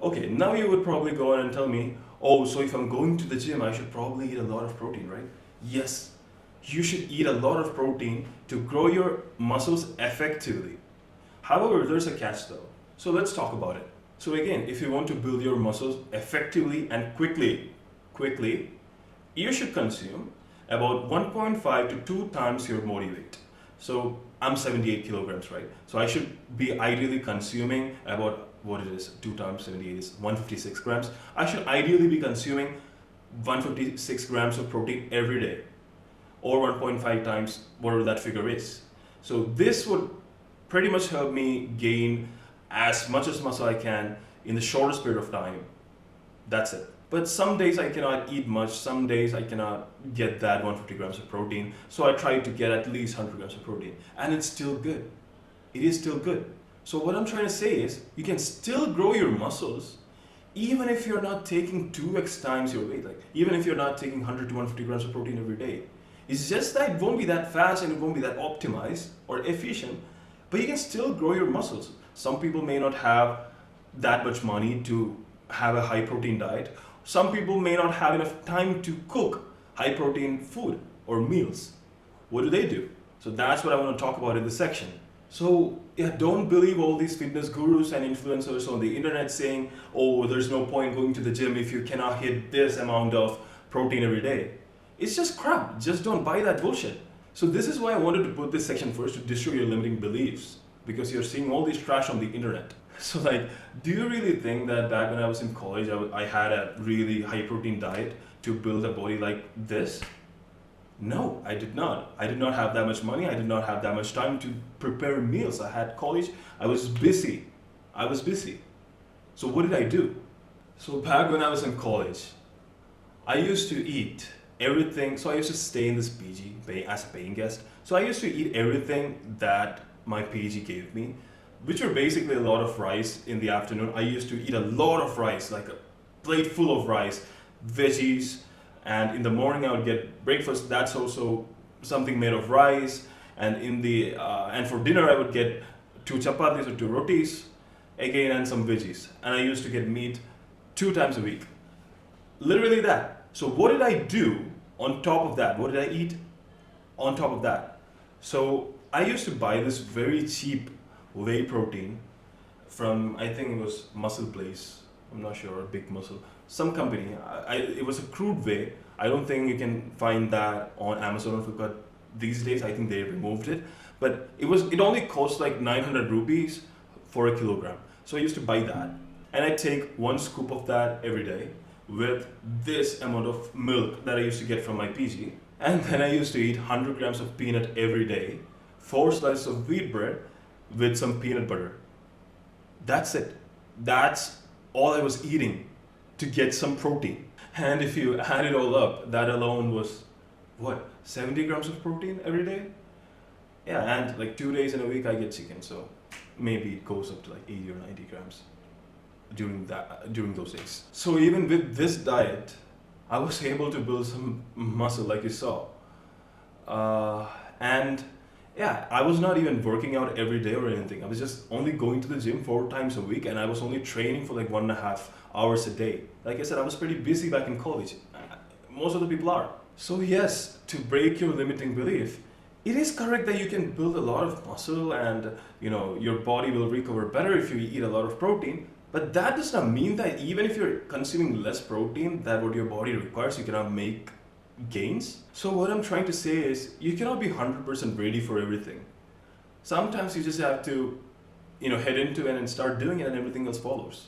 Okay, now you would probably go on and tell me, oh, so if I'm going to the gym, I should probably eat a lot of protein, right? Yes, you should eat a lot of protein to grow your muscles effectively. However, there's a catch though. So let's talk about it. So again, if you want to build your muscles effectively and quickly, you should consume about 1.5 to 2 times your body weight. So I'm 78 kilograms, right? So I should be ideally consuming about, what it is, 2 times 78 is 156 grams. I should ideally be consuming 156 grams of protein every day, or 1.5 times whatever that figure is. So this would pretty much help me gain as much as muscle I can in the shortest period of time. That's it. But some days I cannot eat much, some days I cannot get that 150 grams of protein. So I try to get at least 100 grams of protein. And it's still good. It is still good. So what I'm trying to say is, you can still grow your muscles even if you're not taking 2x times your weight. Like, even if you're not taking 100 to 150 grams of protein every day. It's just that it won't be that fast and it won't be that optimized or efficient, but you can still grow your muscles. Some people may not have that much money to have a high protein diet. Some people may not have enough time to cook high protein food or meals. What do? So that's what I want to talk about in this section. So yeah, don't believe all these fitness gurus and influencers on the internet saying, oh, there's no point going to the gym if you cannot hit this amount of protein every day. It's just crap. Just don't buy that bullshit. So this is why I wanted to put this section first, to destroy your limiting beliefs, because you're seeing all this trash on the internet. So like, do you really think that back when I was in college, I had a really high protein diet to build a body like this? No, I did not. I did not have that much money. I did not have that much time to prepare meals. I had college. I was busy. So what did I do? So back when I was in college, I used to eat everything. So I used to stay in this PG as a paying guest. So I used to eat everything that my PG gave me, which were basically a lot of rice in the afternoon. I used to eat a lot of rice, like a plate full of rice, veggies, and in the morning I would get breakfast. That's also something made of rice. And and for dinner I would get 2 chapatis or 2 rotis, again, and some veggies. And I used to get meat 2 times a week. Literally that. So what did I do on top of that? What did I eat on top of that? So I used to buy this very cheap whey protein from, I think it was Muscle Place, I'm not sure, Big Muscle, some company. It was a crude whey. I don't think you can find that on Amazon or Flipkart these days. I think they removed it. But it only cost like 900 rupees for a kilogram. So I used to buy that. And I take 1 scoop of that every day with this amount of milk that I used to get from my PG. And then I used to eat 100 grams of peanut every day, 4 slices of wheat bread with some peanut butter. That's it. That's all I was eating to get some protein. And if you add it all up, that alone was, what, 70 grams of protein every day? Yeah, and like 2 days in a week I get chicken, so maybe it goes up to like 80 or 90 grams during those days. So even with this diet, I was able to build some muscle, like you saw. And yeah, I was not even working out every day or anything. I was just only going to the gym 4 times a week, and I was only training for like 1.5 hours a day. Like I said, I was pretty busy back in college. Most of the people are. So yes, to break your limiting belief, it is correct that you can build a lot of muscle and your body will recover better if you eat a lot of protein. But that does not mean that even if you're consuming less protein than what your body requires, you cannot make gains. So what I'm trying to say is, you cannot be 100% ready for everything. Sometimes you just have to head into it and start doing it, and everything else follows.